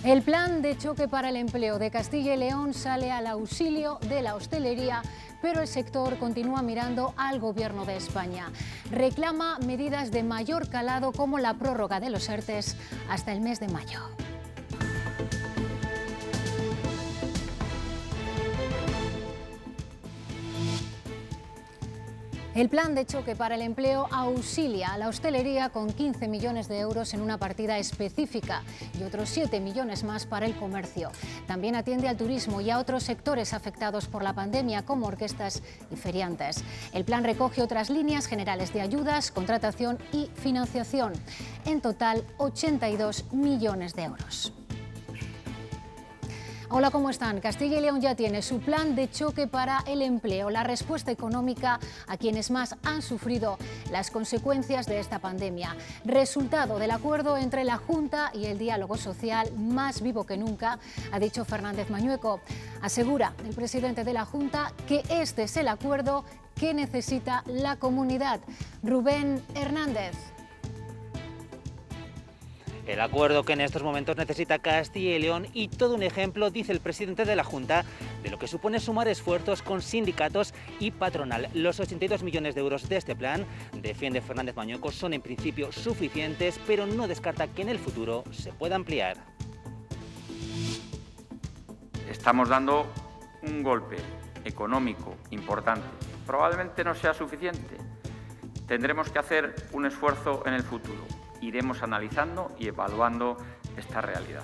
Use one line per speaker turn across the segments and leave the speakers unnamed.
El plan de choque para el empleo de Castilla y León sale al auxilio de la hostelería, pero el sector continúa mirando al Gobierno de España. Reclama medidas de mayor calado como la prórroga de los ERTEs hasta el mes de mayo. El plan de choque para el empleo auxilia a la hostelería con 15 millones de euros en una partida específica y otros 7 millones más para el comercio. También atiende al turismo y a otros sectores afectados por la pandemia, como orquestas y feriantes. El plan recoge otras líneas generales de ayudas, contratación y financiación. En total, 82 millones de euros. Hola, ¿cómo están? Castilla y León ya tiene su plan de choque para el empleo, la respuesta económica a quienes más han sufrido las consecuencias de esta pandemia. Resultado del acuerdo entre la Junta y el diálogo social, más vivo que nunca, ha dicho Fernández Mañueco. Asegura el presidente de la Junta que este es el acuerdo que necesita la comunidad. Rubén Hernández.
El acuerdo que en estos momentos necesita Castilla y León, y todo un ejemplo, dice el presidente de la Junta, de lo que supone sumar esfuerzos con sindicatos y patronal. Los 82 millones de euros de este plan, defiende Fernández Mañueco, son en principio suficientes, pero no descarta que en el futuro se pueda ampliar.
Estamos dando un golpe económico importante. Probablemente no sea suficiente. Tendremos que hacer un esfuerzo en el futuro. Iremos analizando y evaluando esta realidad.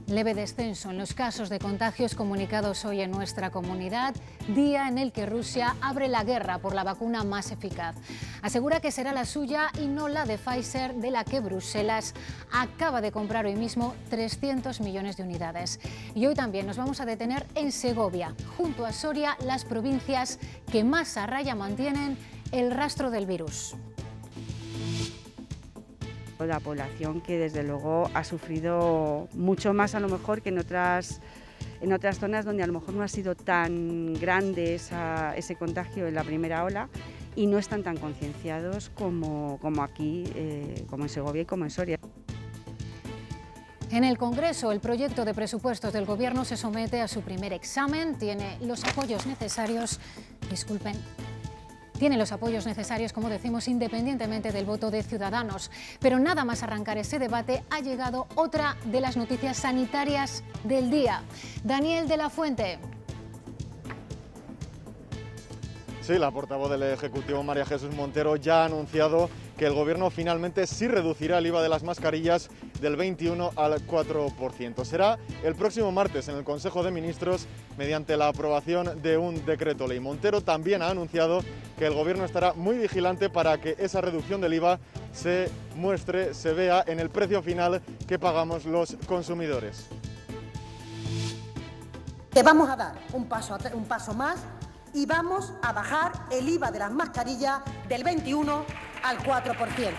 Leve descenso en los casos de contagios comunicados hoy en nuestra comunidad, día en el que Rusia abre la guerra por la vacuna más eficaz. Asegura que será la suya y no la de Pfizer, de la que Bruselas acaba de comprar hoy mismo 300 millones de unidades. Y hoy también nos vamos a detener en Segovia, junto a Soria, las provincias que más a raya mantienen el rastro del virus.
La población que desde luego ha sufrido mucho más a lo mejor que en otras zonas donde a lo mejor no ha sido tan grande ese contagio en la primera ola y no están tan concienciados como aquí, como en Segovia y como en Soria.
En el Congreso, el proyecto de presupuestos del Gobierno se somete a su primer examen. Tiene los apoyos necesarios, como decimos, independientemente del voto de Ciudadanos. Pero nada más arrancar ese debate ha llegado otra de las noticias sanitarias del día. Daniel de la Fuente.
Sí, la portavoz del Ejecutivo, María Jesús Montero, ya ha anunciado que el Gobierno finalmente sí reducirá el IVA de las mascarillas del 21 al 4%. Será el próximo martes en el Consejo de Ministros mediante la aprobación de un decreto ley. Montero también ha anunciado que el Gobierno estará muy vigilante para que esa reducción del IVA se muestre, se vea en el precio final que pagamos los consumidores.
Te vamos a dar un paso más y vamos a bajar el IVA de las mascarillas del 21 al 4%.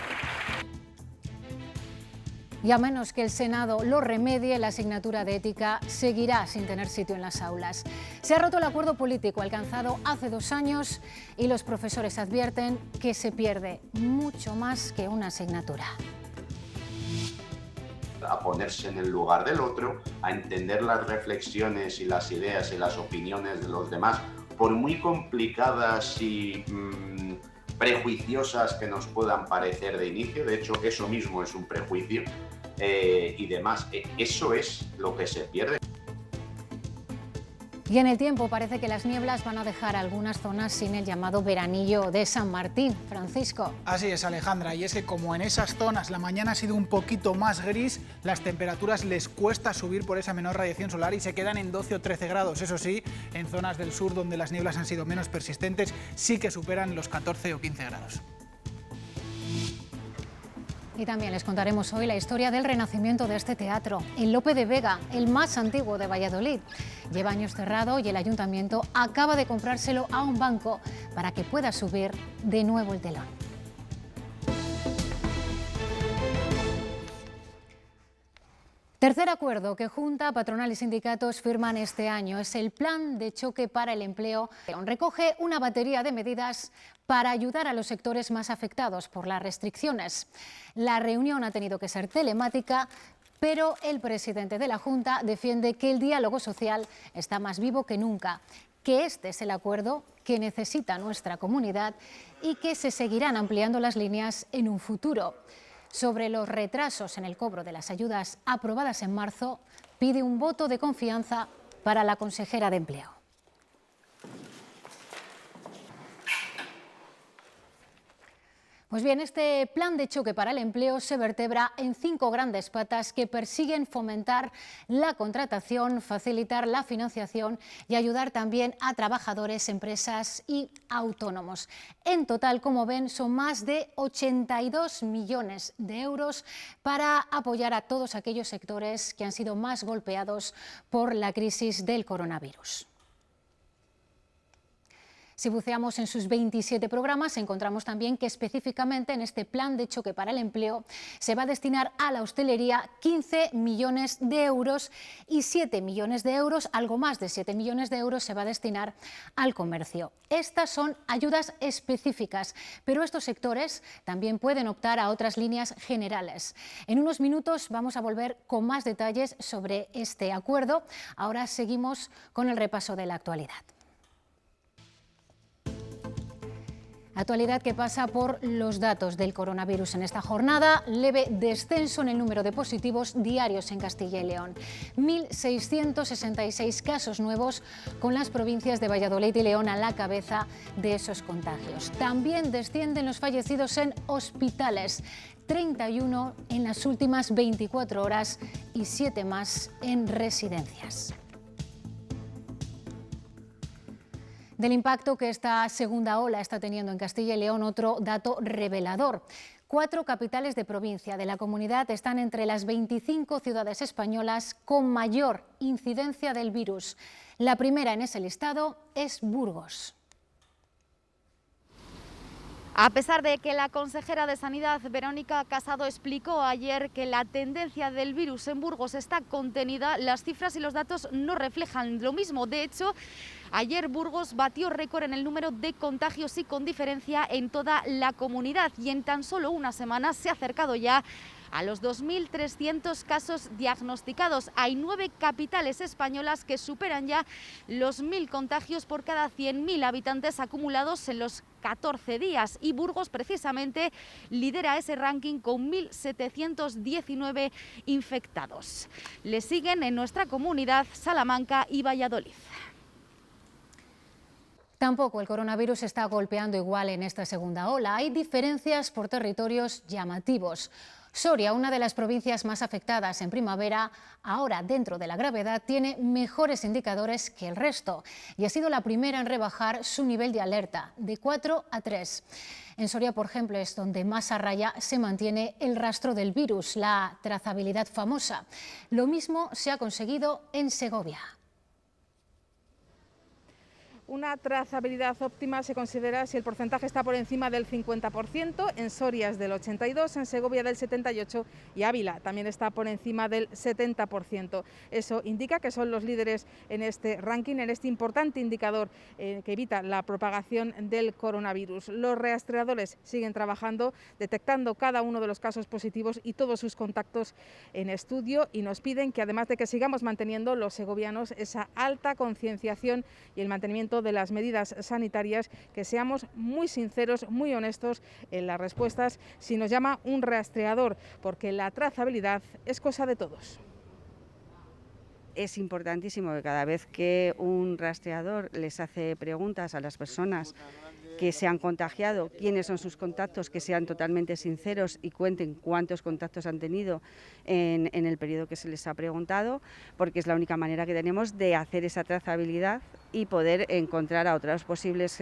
Y a menos que el Senado lo remedie, la asignatura de ética seguirá sin tener sitio en las aulas. Se ha roto el acuerdo político alcanzado hace 2 años y los profesores advierten que se pierde mucho más que una asignatura.
A ponerse en el lugar del otro, a entender las reflexiones y las ideas y las opiniones de los demás, por muy complicadas y prejuiciosas que nos puedan parecer de inicio. De hecho, eso mismo es un prejuicio y demás. Eso es lo que se pierde.
Y en el tiempo parece que las nieblas van a dejar algunas zonas sin el llamado veranillo de San Martín. Francisco.
Así es, Alejandra, y es que como en esas zonas la mañana ha sido un poquito más gris, las temperaturas les cuesta subir por esa menor radiación solar y se quedan en 12 o 13 grados. Eso sí, en zonas del sur donde las nieblas han sido menos persistentes sí que superan los 14 o 15 grados.
Y también les contaremos hoy la historia del renacimiento de este teatro, el Lope de Vega, el más antiguo de Valladolid. Lleva años cerrado y el ayuntamiento acaba de comprárselo a un banco para que pueda subir de nuevo el telón. Tercer acuerdo que Junta, patronal y sindicatos firman este año es el Plan de Choque para el Empleo. Recoge una batería de medidas para ayudar a los sectores más afectados por las restricciones. La reunión ha tenido que ser telemática, Pero el presidente de la Junta defiende que el diálogo social está más vivo que nunca, que este es el acuerdo que necesita nuestra comunidad y que se seguirán ampliando las líneas en un futuro. Sobre los retrasos en el cobro de las ayudas aprobadas en marzo, pide un voto de confianza para la consejera de Empleo. Pues bien, este plan de choque para el empleo se vertebra en 5 grandes patas que persiguen fomentar la contratación, facilitar la financiación y ayudar también a trabajadores, empresas y autónomos. En total, como ven, son más de 82 millones de euros para apoyar a todos aquellos sectores que han sido más golpeados por la crisis del coronavirus. Si buceamos en sus 27 programas, encontramos también que específicamente en este plan de choque para el empleo se va a destinar a la hostelería 15 millones de euros y 7 millones de euros, algo más de 7 millones de euros se va a destinar al comercio. Estas son ayudas específicas, pero estos sectores también pueden optar a otras líneas generales. En unos minutos vamos a volver con más detalles sobre este acuerdo. Ahora seguimos con el repaso de la actualidad. Actualidad que pasa por los datos del coronavirus en esta jornada. Leve descenso en el número de positivos diarios en Castilla y León. 1.666 casos nuevos, con las provincias de Valladolid y León a la cabeza de esos contagios. También descienden los fallecidos en hospitales. 31 en las últimas 24 horas y 7 más en residencias. Del impacto que esta segunda ola está teniendo en Castilla y León, otro dato revelador. 4 capitales de provincia de la comunidad están entre las 25 ciudades españolas con mayor incidencia del virus. La primera en ese listado es Burgos.
A pesar de que la consejera de Sanidad, Verónica Casado, explicó ayer que la tendencia del virus en Burgos está contenida, las cifras y los datos no reflejan lo mismo. De hecho, ayer Burgos batió récord en el número de contagios y con diferencia en toda la comunidad, y en tan solo una semana se ha acercado ya a los 2.300 casos diagnosticados. Hay 9 capitales españolas que superan ya los 1.000 contagios por cada 100.000 habitantes acumulados en los 14 días. Y Burgos, precisamente, lidera ese ranking con 1.719 infectados. Le siguen en nuestra comunidad Salamanca y Valladolid.
Tampoco el coronavirus está golpeando igual en esta segunda ola. Hay diferencias por territorios llamativos. Soria, una de las provincias más afectadas en primavera, ahora dentro de la gravedad, tiene mejores indicadores que el resto y ha sido la primera en rebajar su nivel de alerta de 4 a 3. En Soria, por ejemplo, es donde más a raya se mantiene el rastro del virus, la trazabilidad famosa. Lo mismo se ha conseguido en Segovia.
Una trazabilidad óptima se considera si el porcentaje está por encima del 50%, en Soria es del 82%, en Segovia del 78% y Ávila también está por encima del 70%. Eso indica que son los líderes en este ranking, en este importante indicador que evita la propagación del coronavirus. Los rastreadores siguen trabajando, detectando cada uno de los casos positivos y todos sus contactos en estudio, y nos piden que, además de que sigamos manteniendo los segovianos esa alta concienciación y el mantenimiento de las medidas sanitarias, que seamos muy sinceros, muy honestos en las respuestas si nos llama un rastreador, porque la trazabilidad es cosa de todos.
Es importantísimo que cada vez que un rastreador les hace preguntas a las personas que se han contagiado, quiénes son sus contactos, que sean totalmente sinceros y cuenten cuántos contactos han tenido en el periodo que se les ha preguntado, porque es la única manera que tenemos de hacer esa trazabilidad y poder encontrar a otros posibles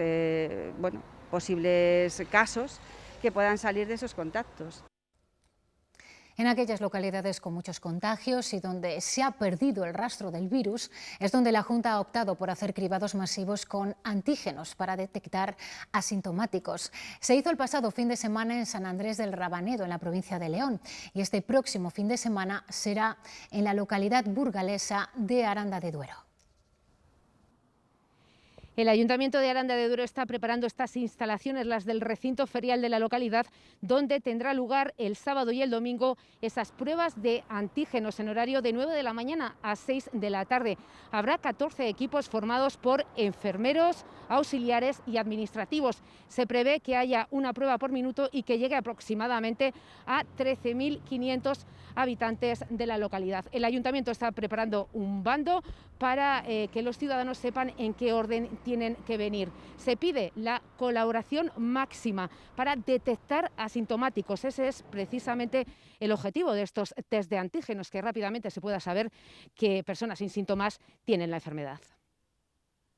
casos que puedan salir de esos contactos.
En aquellas localidades con muchos contagios y donde se ha perdido el rastro del virus, es donde la Junta ha optado por hacer cribados masivos con antígenos para detectar asintomáticos. Se hizo el pasado fin de semana en San Andrés del Rabanedo, en la provincia de León, y este próximo fin de semana será en la localidad burgalesa de Aranda de Duero.
El Ayuntamiento de Aranda de Duero está preparando estas instalaciones, las del recinto ferial de la localidad, donde tendrá lugar el sábado y el domingo esas pruebas de antígenos en horario de 9 de la mañana a 6 de la tarde. Habrá 14 equipos formados por enfermeros, auxiliares y administrativos. Se prevé que haya una prueba por minuto y que llegue aproximadamente a 13.500 habitantes de la localidad. El Ayuntamiento está preparando un bando para que los ciudadanos sepan en qué orden tienen que venir. Se pide la colaboración máxima para detectar asintomáticos. Ese es precisamente el objetivo de estos test de antígenos, que rápidamente se pueda saber que personas sin síntomas tienen la enfermedad.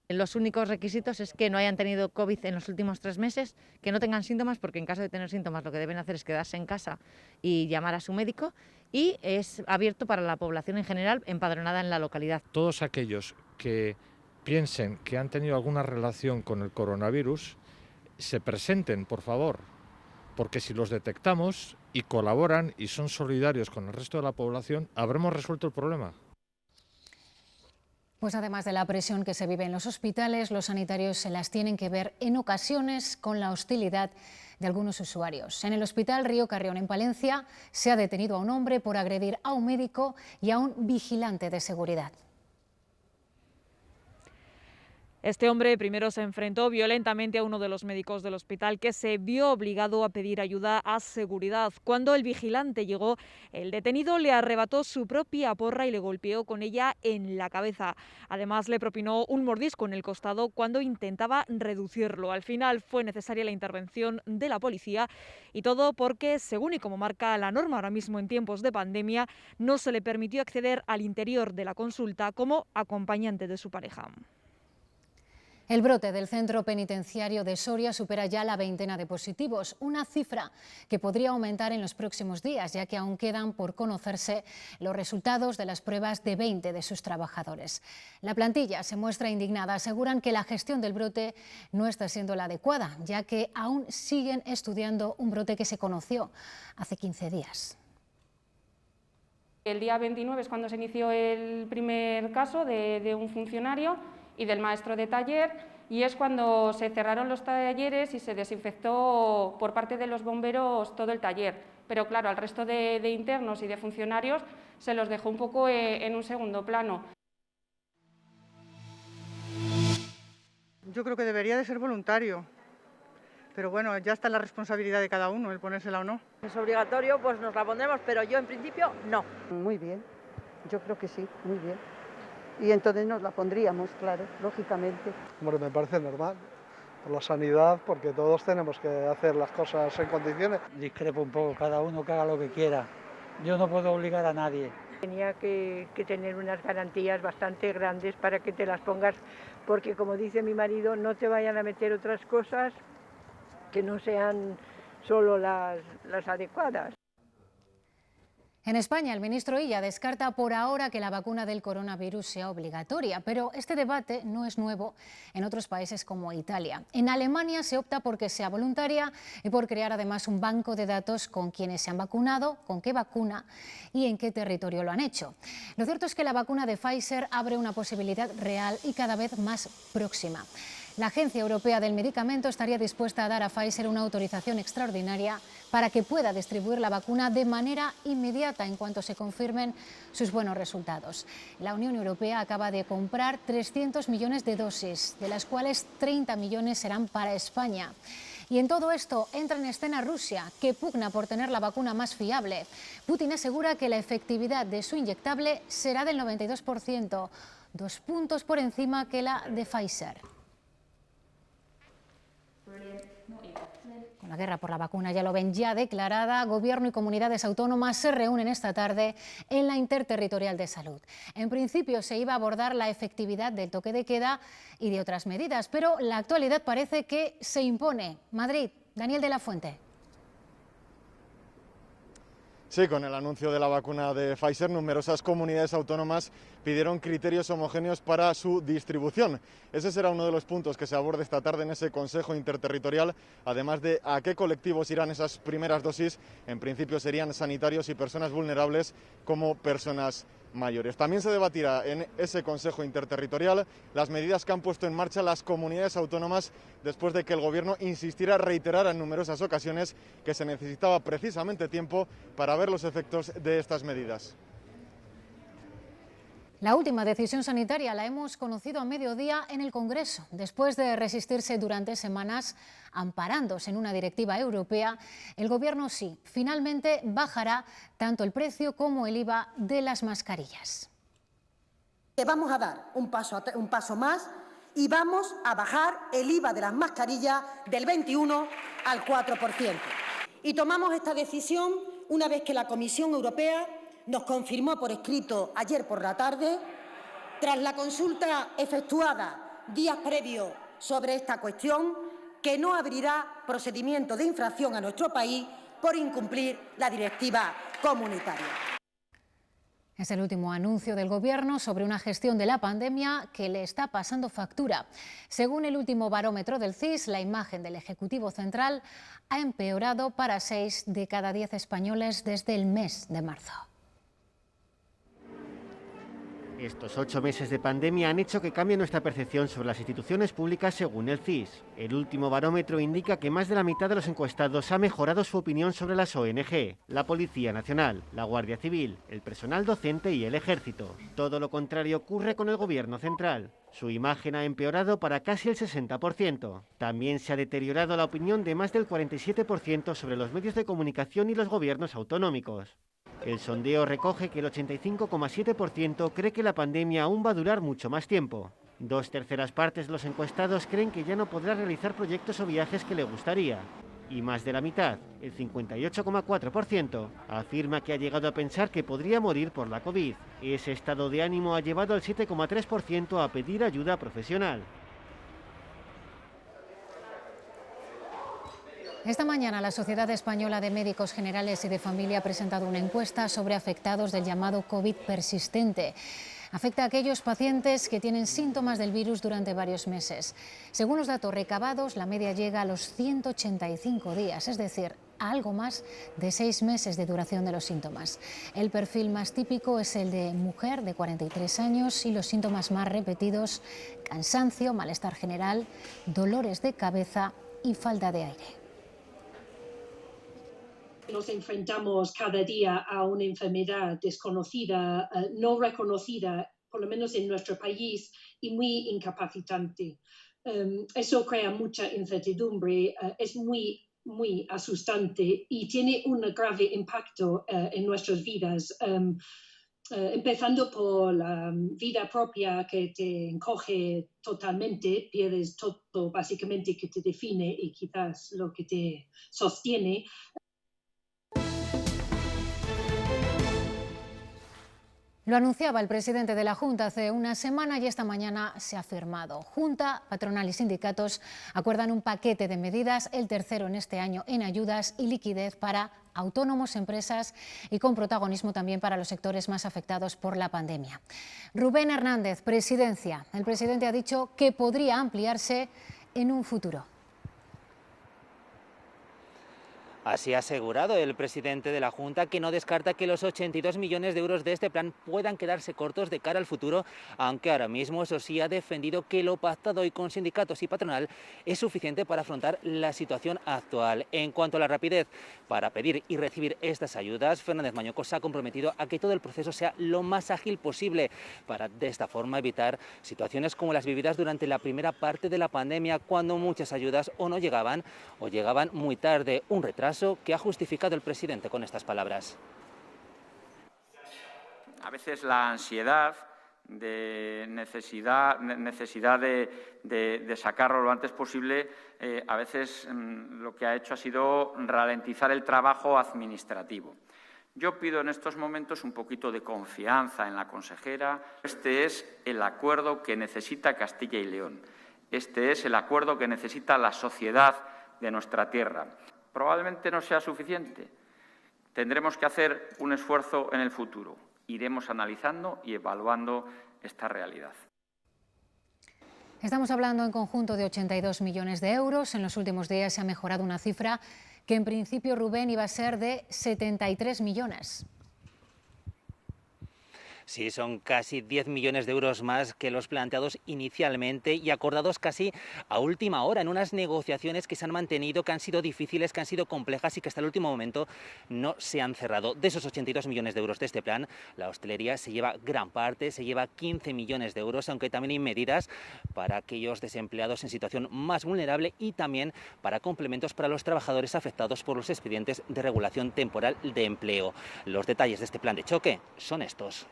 Los únicos requisitos es que no hayan tenido COVID en los últimos 3 meses, que no tengan síntomas, porque en caso de tener síntomas lo que deben hacer es quedarse en casa y llamar a su médico, y es abierto para la población en general empadronada en la localidad.
Todos aquellos que piensen que han tenido alguna relación con el coronavirus, se presenten, por favor, porque si los detectamos y colaboran y son solidarios con el resto de la población, habremos resuelto el problema.
Pues además de la presión que se vive en los hospitales, los sanitarios se las tienen que ver en ocasiones con la hostilidad de algunos usuarios. En el Hospital Río Carrión, en Palencia, se ha detenido a un hombre por agredir a un médico y a un vigilante de seguridad.
Este hombre primero se enfrentó violentamente a uno de los médicos del hospital, que se vio obligado a pedir ayuda a seguridad. Cuando el vigilante llegó, el detenido le arrebató su propia porra y le golpeó con ella en la cabeza. Además, le propinó un mordisco en el costado cuando intentaba reducirlo. Al final fue necesaria la intervención de la policía, y todo porque, según y como marca la norma ahora mismo en tiempos de pandemia, no se le permitió acceder al interior de la consulta como acompañante de su pareja.
El brote del centro penitenciario de Soria supera ya la veintena de positivos, una cifra que podría aumentar en los próximos días, ya que aún quedan por conocerse los resultados de las pruebas de 20 de sus trabajadores. La plantilla se muestra indignada, aseguran que la gestión del brote no está siendo la adecuada, ya que aún siguen estudiando un brote que se conoció hace 15 días.
El día 29 es cuando se inició el primer caso de un funcionario y del maestro de taller, y es cuando se cerraron los talleres y se desinfectó por parte de los bomberos todo el taller. Pero claro, al resto de internos y de funcionarios se los dejó un poco en un segundo plano.
Yo creo que debería de ser voluntario, pero bueno, ya está la responsabilidad de cada uno, el ponérsela o no.
Es obligatorio, pues nos la pondremos, pero yo en principio no.
Muy bien, yo creo que sí, muy bien. Y entonces nos la pondríamos, claro, lógicamente.
Hombre, me parece normal, por la sanidad, porque todos tenemos que hacer las cosas en condiciones.
Discrepo un poco, cada uno que haga lo que quiera. Yo no puedo obligar a nadie.
Tenía que tener unas garantías bastante grandes para que te las pongas, porque como dice mi marido, no te vayan a meter otras cosas que no sean solo las adecuadas.
En España, el ministro Illa descarta por ahora que la vacuna del coronavirus sea obligatoria, pero este debate no es nuevo en otros países como Italia. En Alemania se opta por que sea voluntaria y por crear además un banco de datos con quienes se han vacunado, con qué vacuna y en qué territorio lo han hecho. Lo cierto es que la vacuna de Pfizer abre una posibilidad real y cada vez más próxima. La Agencia Europea del Medicamento estaría dispuesta a dar a Pfizer una autorización extraordinaria para que pueda distribuir la vacuna de manera inmediata en cuanto se confirmen sus buenos resultados. La Unión Europea acaba de comprar 300 millones de dosis, de las cuales 30 millones serán para España. Y en todo esto entra en escena Rusia, que pugna por tener la vacuna más fiable. Putin asegura que la efectividad de su inyectable será del 92%, 2 puntos por encima que la de Pfizer. Con la guerra por la vacuna, ya lo ven, ya declarada, Gobierno y comunidades autónomas se reúnen esta tarde en la Interterritorial de Salud. En principio se iba a abordar la efectividad del toque de queda y de otras medidas, pero la actualidad parece que se impone. Madrid, Daniel de la Fuente.
Sí, con el anuncio de la vacuna de Pfizer, numerosas comunidades autónomas pidieron criterios homogéneos para su distribución. Ese será uno de los puntos que se aborde esta tarde en ese Consejo Interterritorial, además de a qué colectivos irán esas primeras dosis. En principio serían sanitarios y personas vulnerables como personas mayores. También se debatirá en ese Consejo Interterritorial las medidas que han puesto en marcha las comunidades autónomas después de que el Gobierno insistiera, reiterara en numerosas ocasiones que se necesitaba precisamente tiempo para ver los efectos de estas medidas.
La última decisión sanitaria la hemos conocido a mediodía en el Congreso, después de resistirse durante semanas amparándose en una directiva europea. El Gobierno sí, finalmente bajará tanto el precio como el IVA de las mascarillas.
Vamos a dar un paso más y vamos a bajar el IVA de las mascarillas del 21 al 4%. Y tomamos esta decisión una vez que la Comisión Europea nos confirmó por escrito ayer por la tarde, tras la consulta efectuada días previos sobre esta cuestión, que no abrirá procedimiento de infracción a nuestro país por incumplir la directiva comunitaria.
Es el último anuncio del Gobierno sobre una gestión de la pandemia que le está pasando factura. Según el último barómetro del CIS, la imagen del Ejecutivo Central ha empeorado para 6 de cada 10 españoles desde el mes de marzo.
Estos 8 meses de pandemia han hecho que cambie nuestra percepción sobre las instituciones públicas según el CIS. El último barómetro indica que más de la mitad de los encuestados ha mejorado su opinión sobre las ONG, la Policía Nacional, la Guardia Civil, el personal docente y el Ejército. Todo lo contrario ocurre con el Gobierno central. Su imagen ha empeorado para casi el 60%. También se ha deteriorado la opinión de más del 47% sobre los medios de comunicación y los gobiernos autonómicos. El sondeo recoge que el 85,7% cree que la pandemia aún va a durar mucho más tiempo. 2/3 partes de los encuestados creen que ya no podrá realizar proyectos o viajes que le gustaría. Y más de la mitad, el 58,4%, afirma que ha llegado a pensar que podría morir por la COVID. Ese estado de ánimo ha llevado al 7,3% a pedir ayuda profesional.
Esta mañana la Sociedad Española de Médicos Generales y de Familia ha presentado una encuesta sobre afectados del llamado COVID persistente. Afecta a aquellos pacientes que tienen síntomas del virus durante varios meses. Según los datos recabados, la media llega a los 185 días, es decir, a algo más de 6 meses de duración de los síntomas. El perfil más típico es el de mujer de 43 años y los síntomas más repetidos: cansancio, malestar general, dolores de cabeza y falta de aire.
Nos enfrentamos cada día a una enfermedad desconocida, no reconocida, por lo menos en nuestro país, y muy incapacitante. Eso crea mucha incertidumbre, es muy asustante y tiene un grave impacto en nuestras vidas, empezando por la vida propia, que te encoge totalmente, pierdes todo básicamente que te define y quizás lo que te sostiene.
Lo anunciaba el presidente de la Junta hace una semana y esta mañana se ha firmado. Junta, patronal y sindicatos acuerdan un paquete de medidas, el tercero en este año, en ayudas y liquidez para autónomos, empresas y con protagonismo también para los sectores más afectados por la pandemia. Rubén Hernández, Presidencia. El presidente ha dicho que podría ampliarse en un futuro.
Así ha asegurado el presidente de la Junta, que no descarta que los 82 millones de euros de este plan puedan quedarse cortos de cara al futuro, aunque ahora mismo, eso sí, ha defendido que lo pactado hoy con sindicatos y patronal es suficiente para afrontar la situación actual. En cuanto a la rapidez para pedir y recibir estas ayudas, Fernández Mañueco se ha comprometido a que todo el proceso sea lo más ágil posible para de esta forma evitar situaciones como las vividas durante la primera parte de la pandemia, cuando muchas ayudas o no llegaban o llegaban muy tarde. Un retraso que ha justificado el presidente con estas palabras.
A veces la ansiedad de necesidad de sacarlo lo antes posible, a veces lo que ha hecho ha sido ralentizar el trabajo administrativo. Yo pido en estos momentos un poquito de confianza en la consejera. Este es el acuerdo que necesita Castilla y León. Este es el acuerdo que necesita la sociedad de nuestra tierra. Probablemente no sea suficiente. Tendremos que hacer un esfuerzo en el futuro. Iremos analizando y evaluando esta realidad.
Estamos hablando en conjunto de 82 millones de euros. En los últimos días se ha mejorado una cifra que en principio, Rubén, iba a ser de 73 millones.
Sí, son casi 10 millones de euros más que los planteados inicialmente y acordados casi a última hora en unas negociaciones que se han mantenido, que han sido difíciles, que han sido complejas y que hasta el último momento no se han cerrado. De esos 82 millones de euros de este plan, la hostelería se lleva gran parte, se lleva 15 millones de euros, aunque también hay medidas para aquellos desempleados en situación más vulnerable y también para complementos para los trabajadores afectados por los expedientes de regulación temporal de empleo. Los detalles de este plan de choque son estos.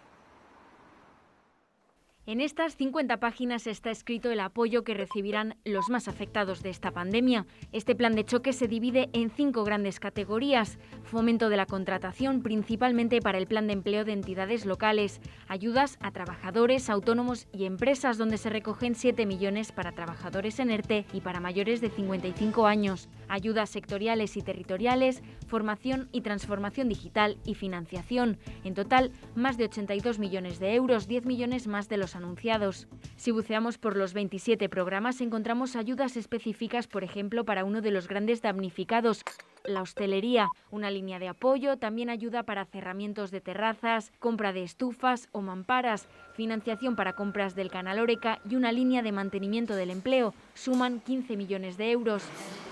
En estas 50 páginas está escrito el apoyo que recibirán los más afectados de esta pandemia. Este plan de choque se divide en 5 grandes categorías. Fomento de la contratación, principalmente para el plan de empleo de entidades locales. Ayudas a trabajadores, autónomos y empresas, donde se recogen 7 millones para trabajadores en ERTE y para mayores de 55 años. Ayudas sectoriales y territoriales, formación y transformación digital y financiación. En total, más de 82 millones de euros, 10 millones más de los anunciados. Si buceamos por los 27 programas, encontramos ayudas específicas, por ejemplo, para uno de los grandes damnificados, la hostelería, una línea de apoyo, también ayuda para cerramientos de terrazas, compra de estufas o mamparas, financiación para compras del canal Horeca y una línea de mantenimiento del empleo. Suman 15 millones de euros.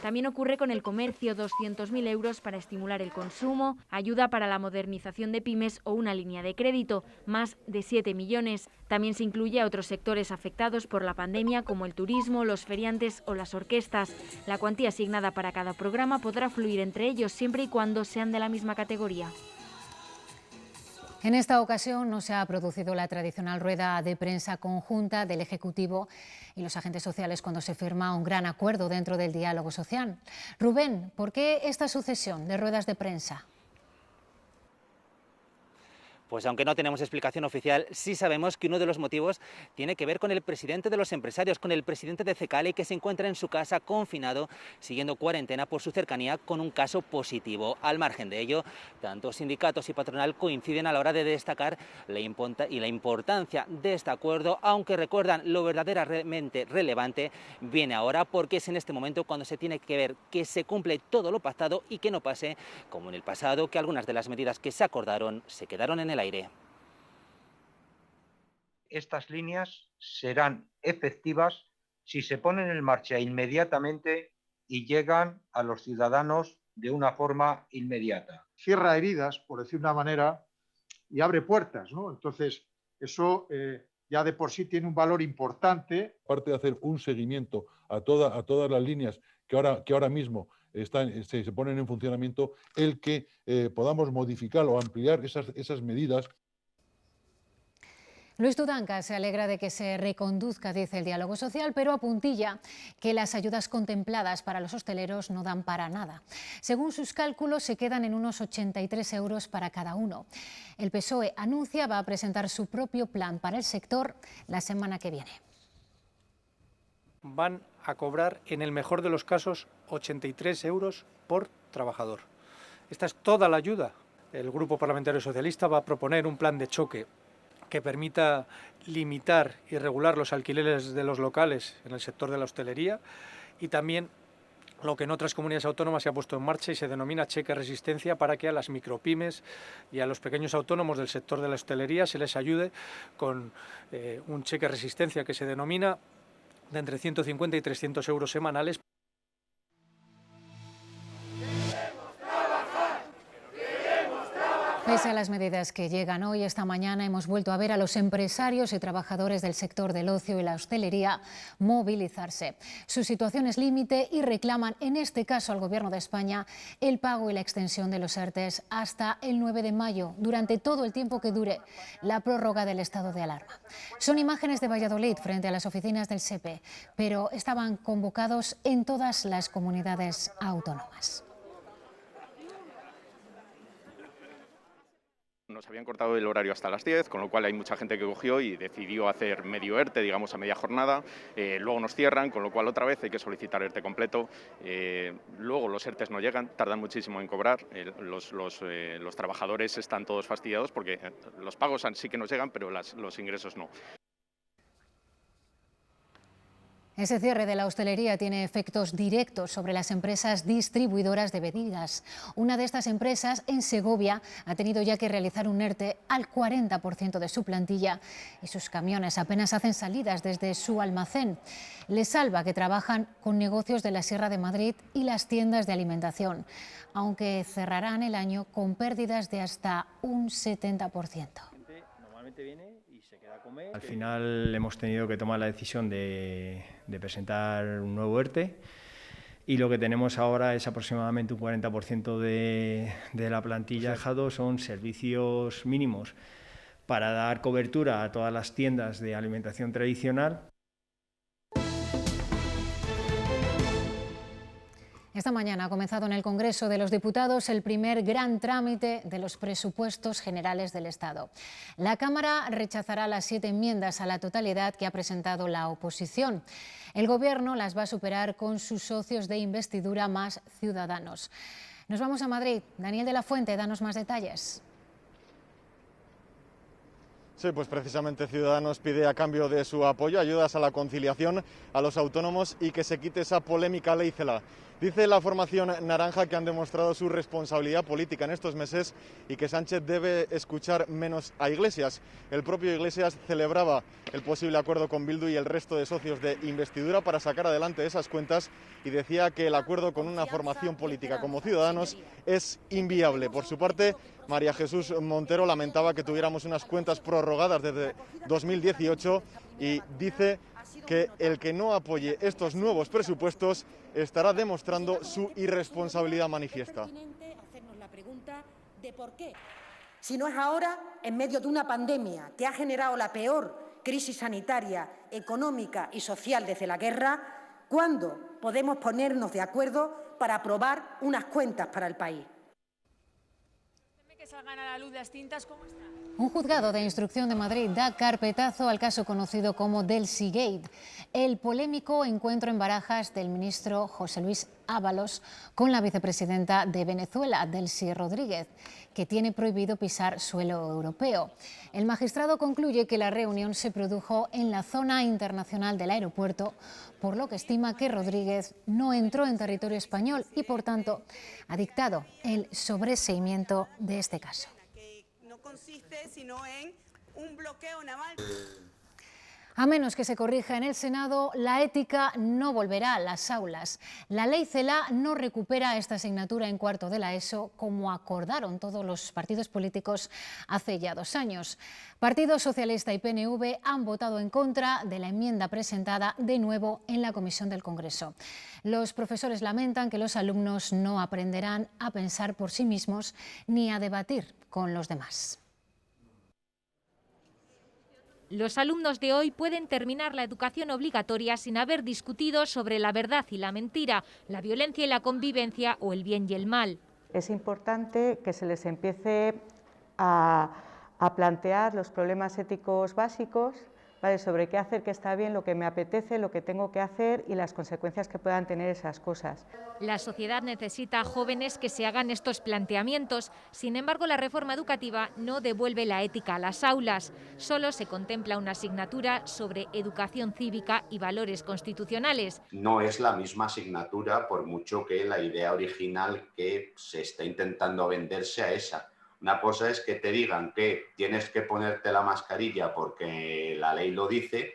También ocurre con el comercio, 200.000 euros para estimular el consumo, ayuda para la modernización de pymes o una línea de crédito, más de 7 millones. También se incluye a otros sectores afectados por la pandemia como el turismo, los feriantes o las orquestas. La cuantía asignada para cada programa podrá fluir entre ellos siempre y cuando sean de la misma categoría.
En esta ocasión no se ha producido la tradicional rueda de prensa conjunta del Ejecutivo y los agentes sociales cuando se firma un gran acuerdo dentro del diálogo social. Rubén, ¿por qué esta sucesión de ruedas de prensa?
Pues aunque no tenemos explicación oficial, sí sabemos que uno de los motivos tiene que ver con el presidente de los empresarios, con el presidente de Cecale, que se encuentra en su casa confinado, siguiendo cuarentena por su cercanía con un caso positivo. Al margen de ello, tanto sindicatos y patronal coinciden a la hora de destacar la importancia de este acuerdo, aunque recuerdan lo verdaderamente relevante viene ahora, porque es en este momento cuando se tiene que ver que se cumple todo lo pactado y que no pase, como en el pasado, que algunas de las medidas que se acordaron se quedaron en el aire.
Estas líneas serán efectivas si se ponen en marcha inmediatamente y llegan a los ciudadanos de una forma inmediata.
Cierra heridas, por decir una manera, y abre puertas, ¿no? Entonces, eso ya de por sí tiene un valor importante.
Aparte de hacer un seguimiento a todas las líneas que ahora mismo se ponen en funcionamiento, el que podamos modificar o ampliar esas medidas.
Luis Tudanca se alegra de que se reconduzca, dice, el diálogo social, pero apuntilla que las ayudas contempladas para los hosteleros no dan para nada. Según sus cálculos, se quedan en unos 83 euros para cada uno. El PSOE anuncia va a presentar su propio plan para el sector la semana que viene.
Van a cobrar, en el mejor de los casos, 83 euros por trabajador. Esta es toda la ayuda. El Grupo Parlamentario Socialista va a proponer un plan de choque que permita limitar y regular los alquileres de los locales en el sector de la hostelería y también lo que en otras comunidades autónomas se ha puesto en marcha y se denomina cheque resistencia, para que a las micropymes y a los pequeños autónomos del sector de la hostelería se les ayude con un cheque resistencia que se denomina de entre 150 y 300 euros semanales.
Pese a las medidas que llegan hoy, esta mañana hemos vuelto a ver a los empresarios y trabajadores del sector del ocio y la hostelería movilizarse. Su situación es límite y reclaman, en este caso al Gobierno de España, el pago y la extensión de los ERTEs hasta el 9 de mayo, durante todo el tiempo que dure la prórroga del estado de alarma. Son imágenes de Valladolid frente a las oficinas del SEPE, pero estaban convocados en todas las comunidades autónomas.
Nos habían cortado el horario hasta las 10, con lo cual hay mucha gente que cogió y decidió hacer medio ERTE, digamos, a media jornada. Luego nos cierran, con lo cual otra vez hay que solicitar ERTE completo. Luego los ERTEs no llegan, tardan muchísimo en cobrar. Los trabajadores están todos fastidiados porque los pagos sí que nos llegan, pero los ingresos no.
Ese cierre de la hostelería tiene efectos directos sobre las empresas distribuidoras de bebidas. Una de estas empresas, en Segovia, ha tenido ya que realizar un ERTE al 40% de su plantilla y sus camiones apenas hacen salidas desde su almacén. Les salva que trabajan con negocios de la Sierra de Madrid y las tiendas de alimentación, aunque cerrarán el año con pérdidas de hasta un 70%.
Al final hemos tenido que tomar la decisión de presentar un nuevo ERTE y lo que tenemos ahora es aproximadamente un 40% de la plantilla dejado, son servicios mínimos para dar cobertura a todas las tiendas de alimentación tradicional.
Esta mañana ha comenzado en el Congreso de los Diputados el primer gran trámite de los presupuestos generales del Estado. La Cámara rechazará las 7 enmiendas a la totalidad que ha presentado la oposición. El Gobierno las va a superar con sus socios de investidura más Ciudadanos. Nos vamos a Madrid. Daniel de la Fuente, danos más detalles.
Sí, pues precisamente Ciudadanos pide a cambio de su apoyo ayudas a la conciliación a los autónomos y que se quite esa polémica ley Celaá. Dice la formación naranja que han demostrado su responsabilidad política en estos meses y que Sánchez debe escuchar menos a Iglesias. El propio Iglesias celebraba el posible acuerdo con Bildu y el resto de socios de investidura para sacar adelante esas cuentas y decía que el acuerdo con una formación política como Ciudadanos es inviable. Por su parte, María Jesús Montero lamentaba que tuviéramos unas cuentas prorrogadas desde 2018 y dice que el que no apoye estos nuevos presupuestos estará demostrando su irresponsabilidad manifiesta.
Hacernos la pregunta de por qué. Si no es ahora, en medio de una pandemia que ha generado la peor crisis sanitaria, económica y social desde la guerra, ¿cuándo podemos ponernos de acuerdo para aprobar unas cuentas para el país?
Que salgan a la luz las tintas, ¿cómo está?
Un juzgado de instrucción de Madrid da carpetazo al caso conocido como Delsigate, el polémico encuentro en Barajas del ministro José Luis Ábalos con la vicepresidenta de Venezuela, Delcy Rodríguez, que tiene prohibido pisar suelo europeo. El magistrado concluye que la reunión se produjo en la zona internacional del aeropuerto, por lo que estima que Rodríguez no entró en territorio español y, por tanto, ha dictado el sobreseimiento de este caso.
Consiste sino en un bloqueo naval.
A menos que se corrija en el Senado, la ética no volverá a las aulas. La ley Celaá no recupera esta asignatura en cuarto de la ESO, como acordaron todos los partidos políticos hace ya 2 años. Partido Socialista y PNV han votado en contra de la enmienda presentada de nuevo en la Comisión del Congreso. Los profesores lamentan que los alumnos no aprenderán a pensar por sí mismos ni a debatir con los demás.
Los alumnos de hoy pueden terminar la educación obligatoria sin haber discutido sobre la verdad y la mentira, la violencia y la convivencia o el bien y el mal.
Es importante que se les empiece a plantear los problemas éticos básicos, ¿vale?, sobre qué hacer, qué está bien, lo que me apetece, lo que tengo que hacer y las consecuencias que puedan tener esas cosas.
La sociedad necesita jóvenes que se hagan estos planteamientos. Sin embargo, la reforma educativa no devuelve la ética a las aulas. Solo se contempla una asignatura sobre educación cívica y valores constitucionales.
No es la misma asignatura, por mucho que la idea original que se está intentando vender sea esa. Una cosa es que te digan que tienes que ponerte la mascarilla porque la ley lo dice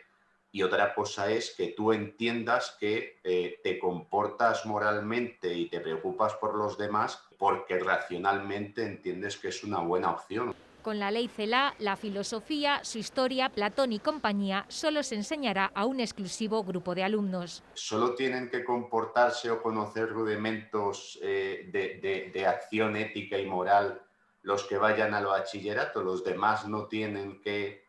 y otra cosa es que tú entiendas que te comportas moralmente y te preocupas por los demás porque racionalmente entiendes que es una buena opción.
Con la ley Celaá, la filosofía, su historia, Platón y compañía solo se enseñará a un exclusivo grupo de alumnos.
Solo tienen que comportarse o conocer rudimentos de acción ética y moral los que vayan al bachillerato, los demás no tienen que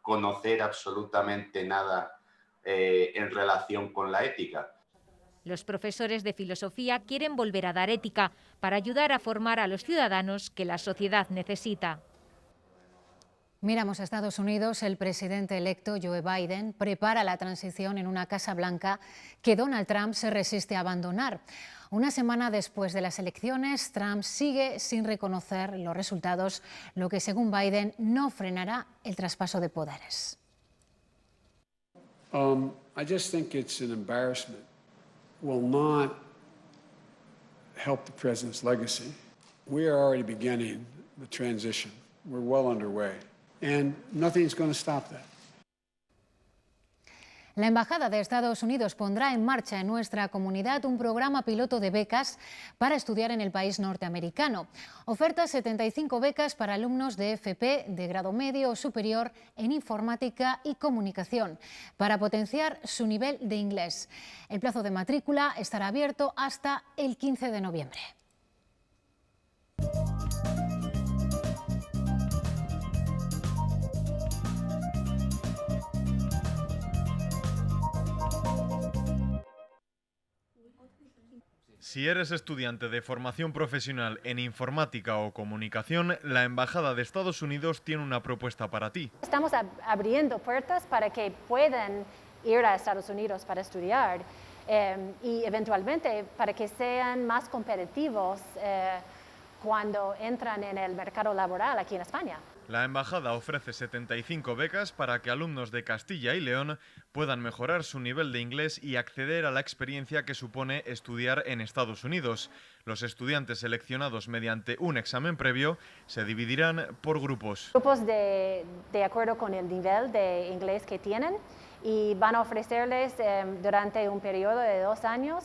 conocer absolutamente nada en relación con la ética.
Los profesores de filosofía quieren volver a dar ética para ayudar a formar a los ciudadanos que la sociedad necesita.
Miramos a Estados Unidos. El presidente electo Joe Biden prepara la transición en una Casa Blanca que Donald Trump se resiste a abandonar. Una semana después de las elecciones, Trump sigue sin reconocer los resultados, lo que según Biden no frenará el traspaso de poderes.
I just think it's an embarrassment. Will not help the president's legacy. We are already beginning the transition. We're well underway, and nothing's going to stop that.
La Embajada de Estados Unidos pondrá en marcha en nuestra comunidad un programa piloto de becas para estudiar en el país norteamericano. Oferta 75 becas para alumnos de FP de grado medio o superior en informática y comunicación, para potenciar su nivel de inglés. El plazo de matrícula estará abierto hasta el 15 de noviembre.
Si eres estudiante de formación profesional en informática o comunicación, la Embajada de Estados Unidos tiene una propuesta para ti.
Estamos abriendo puertas para que puedan ir a Estados Unidos para estudiar y eventualmente para que sean más competitivos cuando entran en el mercado laboral aquí en España.
La Embajada ofrece 75 becas para que alumnos de Castilla y León puedan mejorar su nivel de inglés y acceder a la experiencia que supone estudiar en Estados Unidos. Los estudiantes seleccionados mediante un examen previo se dividirán por grupos.
Grupos de acuerdo con el nivel de inglés que tienen y van a ofrecerles durante un periodo de 2 años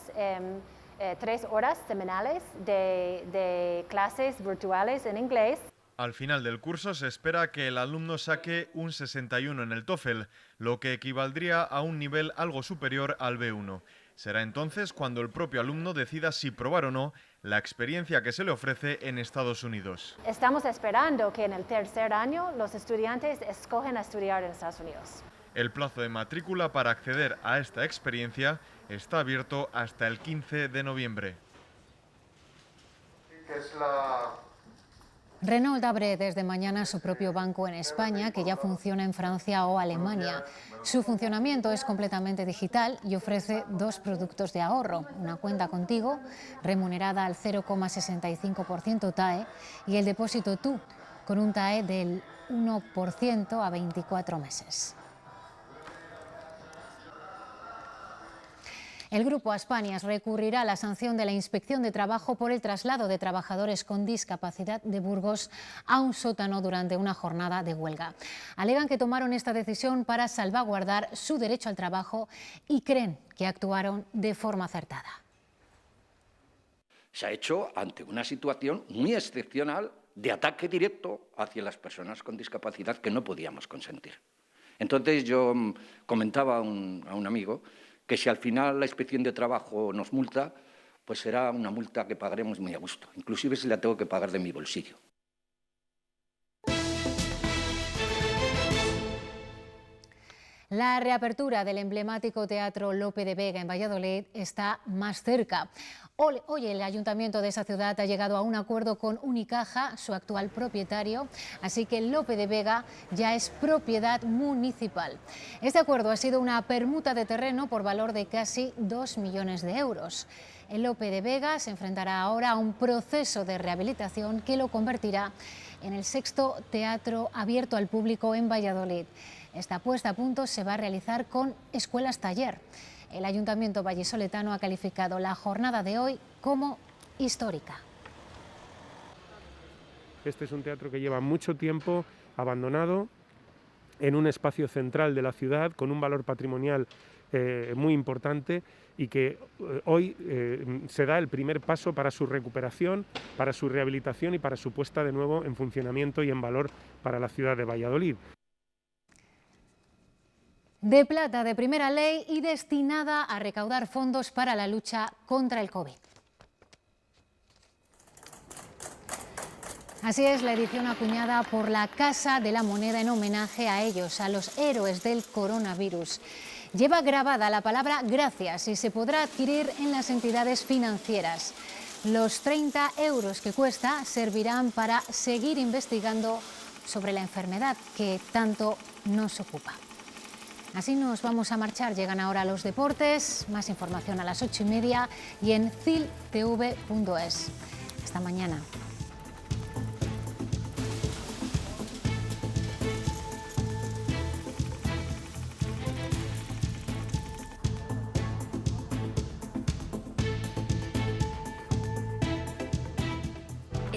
3 horas semanales de clases virtuales en inglés.
Al final del curso se espera que el alumno saque un 61 en el TOEFL, lo que equivaldría a un nivel algo superior al B1. Será entonces cuando el propio alumno decida si probar o no la experiencia que se le ofrece en Estados Unidos.
Estamos esperando que en el 3er año los estudiantes escogen a estudiar en Estados Unidos.
El plazo de matrícula para acceder a esta experiencia está abierto hasta el 15 de noviembre.
Renault abre desde mañana su propio banco en España, que ya funciona en Francia o Alemania. Su funcionamiento es completamente digital y ofrece 2 productos de ahorro: una cuenta contigo, remunerada al 0,65% TAE, y el depósito tú, con un TAE del 1% a 24 meses. El Grupo Aspanias recurrirá a la sanción de la Inspección de Trabajo por el traslado de trabajadores con discapacidad de Burgos a un sótano durante una jornada de huelga. Alegan que tomaron esta decisión para salvaguardar su derecho al trabajo y creen que actuaron de forma acertada.
Se ha hecho ante una situación muy excepcional de ataque directo hacia las personas con discapacidad que no podíamos consentir. Entonces yo comentaba a un amigo que si al final la Inspección de Trabajo nos multa, pues será una multa que pagaremos muy a gusto, inclusive si la tengo que pagar de mi bolsillo.
La reapertura del emblemático Teatro Lope de Vega en Valladolid está más cerca. Hoy el Ayuntamiento de esa ciudad ha llegado a un acuerdo con Unicaja, su actual propietario, así que Lope de Vega ya es propiedad municipal. Este acuerdo ha sido una permuta de terreno por valor de casi 2 millones de euros. El Lope de Vega se enfrentará ahora a un proceso de rehabilitación que lo convertirá en el 6º teatro abierto al público en Valladolid. Esta puesta a punto se va a realizar con escuelas taller. El Ayuntamiento vallisoletano ha calificado la jornada de hoy como histórica.
Este es un teatro que lleva mucho tiempo abandonado en un espacio central de la ciudad con un valor patrimonial muy importante y que hoy se da el primer paso para su recuperación, para su rehabilitación y para su puesta de nuevo en funcionamiento y en valor para la ciudad de Valladolid.
De plata de primera ley y destinada a recaudar fondos para la lucha contra el COVID. Así es la edición acuñada por la Casa de la Moneda en homenaje a ellos, a los héroes del coronavirus. Lleva grabada la palabra gracias y se podrá adquirir en las entidades financieras. Los 30 euros que cuesta servirán para seguir investigando sobre la enfermedad que tanto nos ocupa. Así nos vamos a marchar. Llegan ahora los deportes. Más información a las 8:30 y en ciltv.es. Hasta mañana.